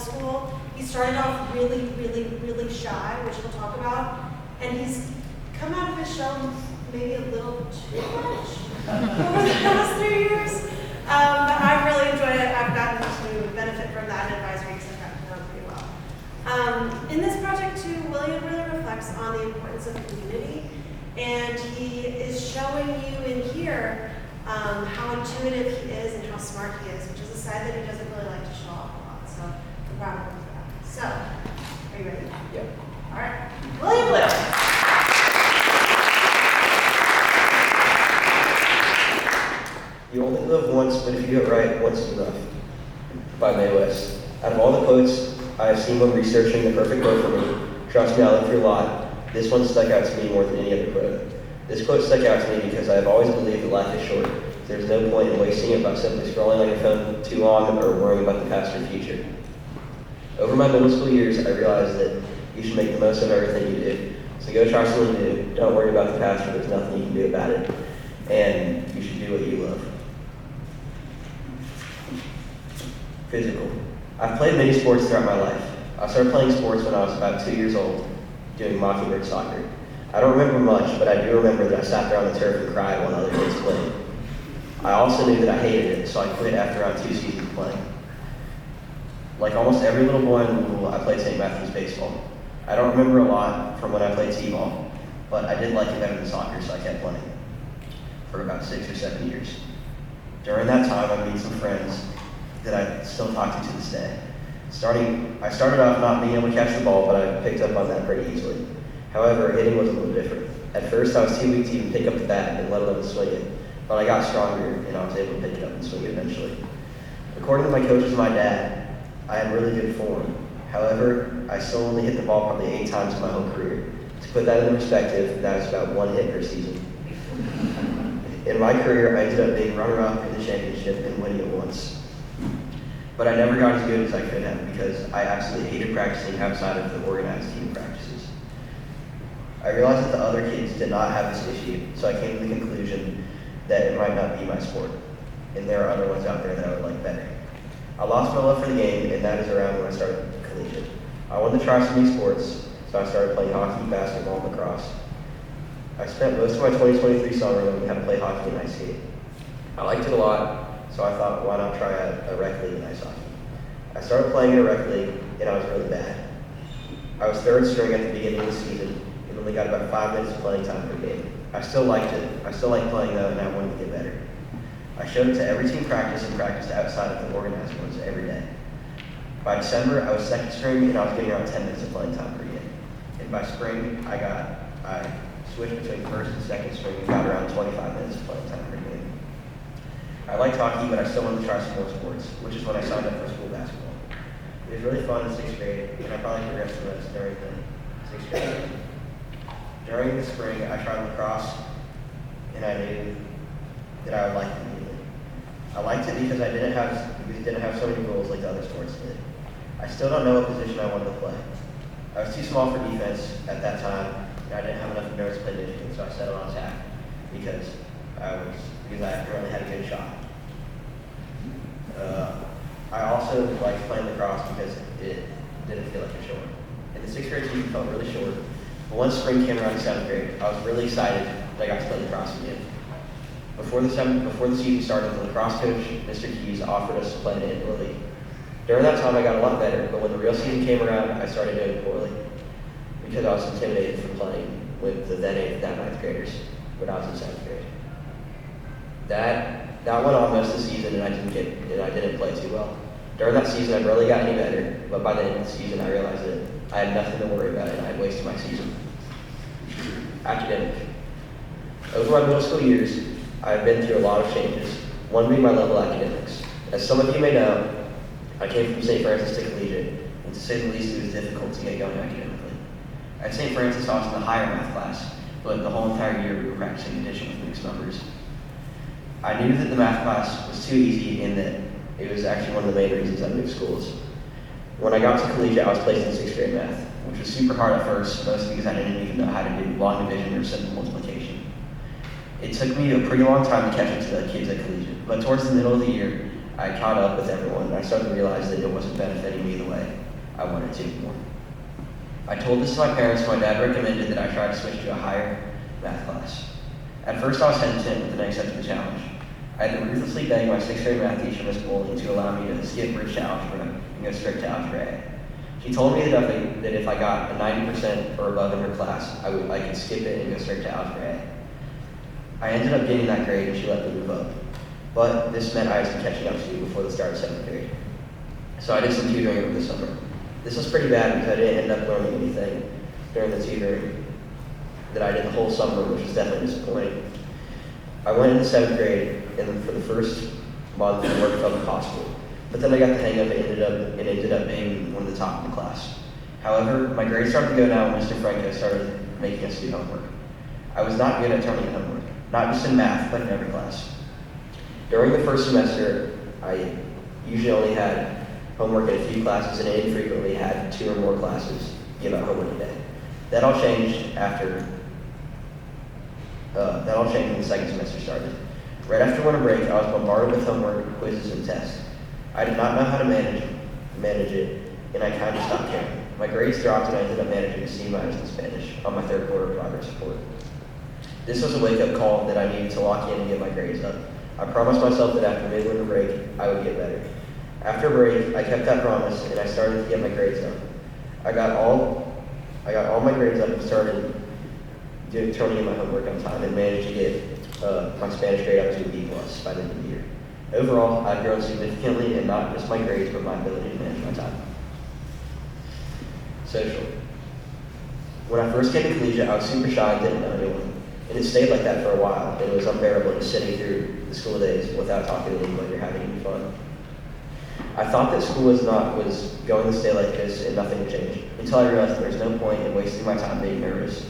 school. He started off really, really, really shy, which we'll talk about, and he's come out of his shell maybe a little too much over the past 3 years. But I've really enjoyed it. I've gotten to benefit from that advisory because I've gotten to know him pretty well. In this project too, William really reflects on the importance of community, and he is showing you in here how intuitive he is and how smart he is, which is a side that he doesn't really like to show off a lot. So I'm proud of him for that. So, are you ready? Yeah. All right. William Little. You only live once, but if you do it right, once is enough. By Mae West. Out of all the quotes I have seen when researching the perfect quote for me, trust me, I look through a lot, this one stuck out to me more than any other quote. This quote stuck out to me because I have always believed that life is short. There's no point in wasting it by simply scrolling on your phone too long or worrying about the past or future. Over my middle school years, I realized that you should make the most of everything you do. So go try something new. Don't worry about the past, or there's nothing you can do about it. And you should do what you love. Physical. I've played many sports throughout my life. I started playing sports when I was about 2 years old, doing Mockingbird soccer. I don't remember much, but I do remember that I sat there on the turf and cried while other kids played. I also knew that I hated it, so I quit after around 2 seasons playing. Like almost every little boy in the pool, I played St. Matthew's baseball. I don't remember a lot from when I played t-ball, but I did like it better than soccer, so I kept playing for about 6 or 7 years. During that time, I made some friends that I still talk to this day. I started off not being able to catch the ball, but I picked up on that pretty easily. However, hitting was a little different. At first, I was too weak to even pick up the bat and let alone swing it, but I got stronger and I was able to pick it up and swing it eventually. According to my coaches and my dad, I had really good form. However, I still only hit the ball probably 8 times in my whole career. To put that into perspective, that is about 1 hit per season. In my career, I ended up being runner-up in the championship and winning it once. But I never got as good as I could have because I absolutely hated practicing outside of the organized team practices. I realized that the other kids did not have this issue, so I came to the conclusion that it might not be my sport, and there are other ones out there that I would like better. I lost my love for the game, and that is around when I started collegiate. I wanted to try some new sports, so I started playing hockey, basketball, and lacrosse. I spent most of my 2023 summer learning how to play hockey and ice skate. I liked it a lot, so I thought, why not try a rec league in ice hockey? I started playing in a rec league, and I was really bad. I was 3rd string at the beginning of the season, and only got about 5 minutes of playing time per game. I still liked it. I still liked playing though, and I wanted to get better. I showed it to every team practice and practiced outside of the organized ones every day. By December, I was 2nd string, and I was getting around 10 minutes of playing time per game. And by spring, I switched between 1st and 2nd string and got around 25 minutes of playing time per game. I liked hockey, but I still wanted to try some more sports, which is when I signed up for school basketball. It was really fun in 6th grade, and I probably progressed the rest during the 6th grade. During the spring, I tried lacrosse, and I knew that I would like it immediately. I liked it because it didn't have so many rules like the other sports did. I still don't know what position I wanted to play. I was too small for defense at that time, and I didn't have enough nerves to play midfield, so I settled on attack because I really had a good shot. I also liked playing lacrosse because it didn't feel like a chore. In the 6th grade season, it felt really short. But once spring came around in 7th grade, I was really excited that I got to play lacrosse again. Before the season started, the lacrosse coach, Mr. Keys, offered us to play in an indoor league. During that time, I got a lot better, but when the real season came around, I started doing poorly because I was intimidated from playing with the then 8th and 9th graders when I was in 7th grade. That went on most of the season, and I didn't play too well. During that season, I barely got any better, but by the end of the season, I realized that I had nothing to worry about, and I had wasted my season. Academic. Over my middle school years, I have been through a lot of changes, one being my level of academics. As some of you may know, I came from St. Francis to collegiate, and to say the least, it was difficult to get going academically. At St. Francis, I was in the higher math class, but the whole entire year we were practicing addition with mixed numbers. I knew that the math class was too easy and that it was actually one of the main reasons I moved schools. When I got to collegiate, I was placed in 6th grade math, which was super hard at first, mostly because I didn't even know how to do long division or simple multiplication. It took me a pretty long time to catch up to the kids at collegiate, but towards the middle of the year, I caught up with everyone and I started to realize that it wasn't benefiting me the way I wanted to more. I told this to my parents, and my dad recommended that I try to switch to a higher math class. At first, I was hesitant, but then I accepted the challenge. I had to ruthlessly beg my 6th grade math teacher, Miss Bowling, to allow me to skip bridge to algebra and go straight to algebra A. She told me that if I got a 90% or above in her class, I could skip it and go straight to algebra A. I ended up getting that grade, and she let me move up. But this meant I had some catching up to do before the start of 7th grade. So I did some tutoring over the summer. This was pretty bad because I didn't end up learning anything during the tutoring that I did the whole summer, which was definitely disappointing. I went into 7th grade, and for the first month, the work felt impossible. But then I got the hang of it, and ended up being one of the top in the class. However, my grades started to go down when Mr. Franco started making us do homework. I was not good at turning in homework, not just in math, but in every class. During the first semester, I usually only had homework in a few classes, and I infrequently had 2 or more classes give out homework a day. That all changed when the second semester started. Right after winter break, I was bombarded with homework, quizzes, and tests. I did not know how to manage it, and I kind of stopped caring. My grades dropped, and I ended up managing a C- in Spanish on my 3rd quarter progress report. This was a wake-up call that I needed to lock in and get my grades up. I promised myself that after midwinter break, I would get better. After break, I kept that promise, and I started to get my grades up. I got all my grades up and started turning in my homework on time, and managed to get my Spanish grade up to a B+ by the end of the year. Overall, I've grown significantly, and not just my grades, but my ability to manage my time. Social. When I first came to collegiate, I was super shy and didn't know anyone. And it stayed like that for a while, and it was unbearable just sitting through the school days without talking to anyone or having any fun. I thought that school was going to stay like this and nothing would change, until I realized there's no point in wasting my time being nervous.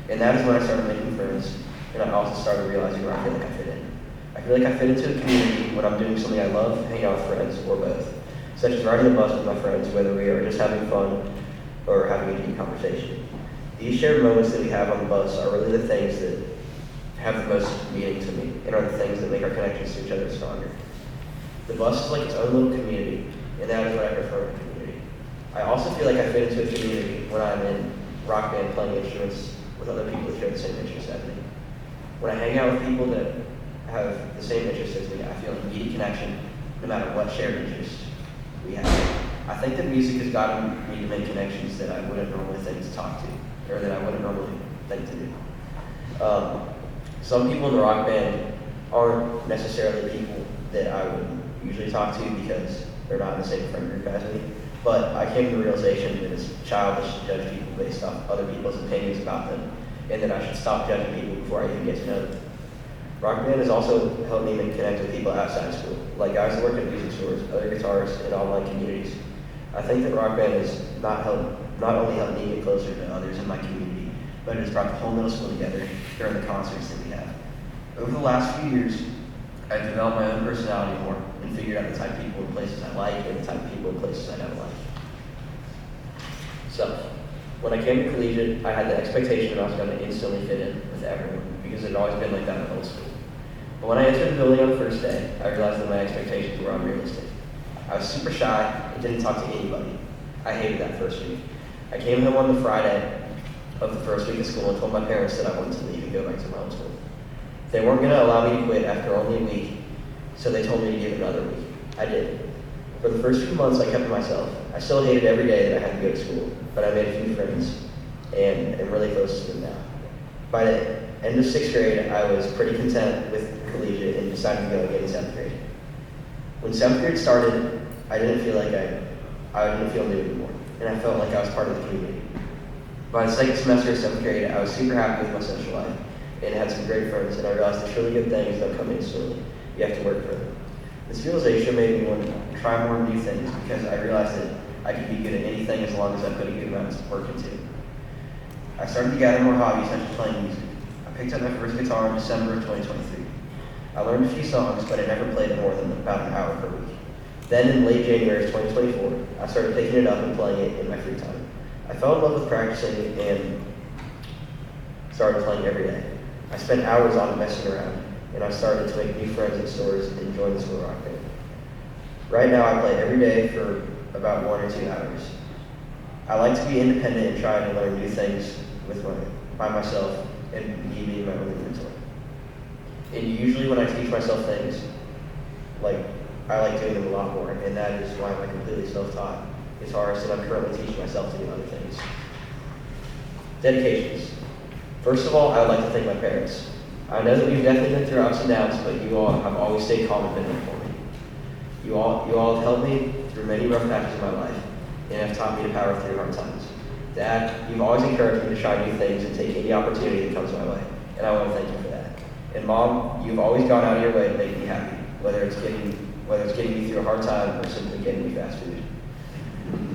And that is when I started making friends, and I also started realizing where I feel like I fit in. I feel like I fit into a community when I'm doing something I love, hanging out with friends, or both, such as riding the bus with my friends, whether we are just having fun or having a deep conversation. These shared moments that we have on the bus are really the things that have the most meaning to me, and are the things that make our connections to each other stronger. The bus is like its own little community, and that is what I prefer in a community. I also feel like I fit into a community when I'm in rock band playing instruments with other people that share the same interests as me. When I hang out with people that have the same interests as me, I feel an immediate connection no matter what shared interests we have. I think that music has gotten me to make connections that I wouldn't normally think to talk to, or that I wouldn't normally think to do. Some people in the rock band aren't necessarily people that I would usually talk to because they're not in the same friend group as me. But I came to the realization that it's childish to judge people based off other people's opinions about them, and that I should stop judging people before I even get to know them. Rock band has also helped me connect with people outside of school, like guys that work at music stores, other guitarists, and online communities. I think that rock band has not only helped me get closer to others in my community, but it has brought the whole middle school together during the concerts that we have. Over the last few years, I've developed my own personality more and figured out the type of people and places I like and the type of people and places I don't like. So, when I came to collegiate, I had the expectation that I was going to instantly fit in with everyone because it had always been like that in middle school. But when I entered the building on the first day, I realized that my expectations were unrealistic. I was super shy and didn't talk to anybody. I hated that first week. I came home on the Friday of the first week of school and told my parents that I wanted to leave and go back to my home school. They weren't going to allow me to quit after only a week, so they told me to give it another week. I did. For the first few months, I kept to myself. I still hated every day that I had to go to school, but I made a few friends and am really close to them now. By the end of 6th grade, I was pretty content with collegiate and decided to go again in 7th grade. When 7th grade started, I didn't feel new anymore, and I felt like I was part of the community. By the second semester of 7th grade, I was super happy with my social life and had some great friends, and I realized that truly good things don't come instantly. You have to work for them. This realization made me want to try more new things because I realized that I could be good at anything as long as I put a good amount of work into it. I started to gather more hobbies such as playing music. I picked up my first guitar in December of 2023. I learned a few songs, but I never played more than about an hour per week. Then in late January of 2024, I started picking it up and playing it in my free time. I fell in love with practicing and started playing every day. I spent hours on it messing around, and I started to make new friends in stores and join the school rock band. Right now, I play every day for about 1 or 2 hours. I like to be independent and try to learn new things by myself and me being my own mentor. And usually when I teach myself things, I like doing them a lot more, and that is why I'm completely self-taught guitarist, and I'm currently teaching myself to do other things. Dedications. First of all, I would like to thank my parents. I know that we've definitely been through ups and downs, but you all have always stayed calm and been there for me. You all have helped me through many rough patches in my life, and have taught me to power through hard times. Dad, you've always encouraged me to try new things and take any opportunity that comes my way, and I want to thank you for that. And Mom, you've always gone out of your way to make me happy, whether it's getting me through a hard time or simply getting me fast food.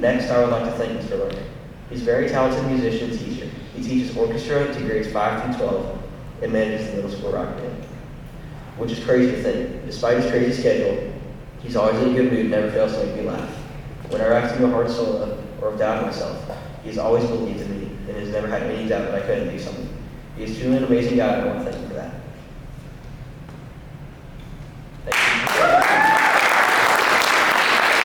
Next, I would like to thank Mr. Lerner. He's a very talented musician and teacher. He teaches orchestra to grades 5 through 12 and manages the middle school rock band. Which is crazy to think. Despite his crazy schedule, he's always in a good mood and never fails to make me laugh. Whenever I have to do a hard solo or have doubted myself, he has always believed in me and has never had any doubt that I couldn't do something. He is truly an amazing guy, and I want to thank him.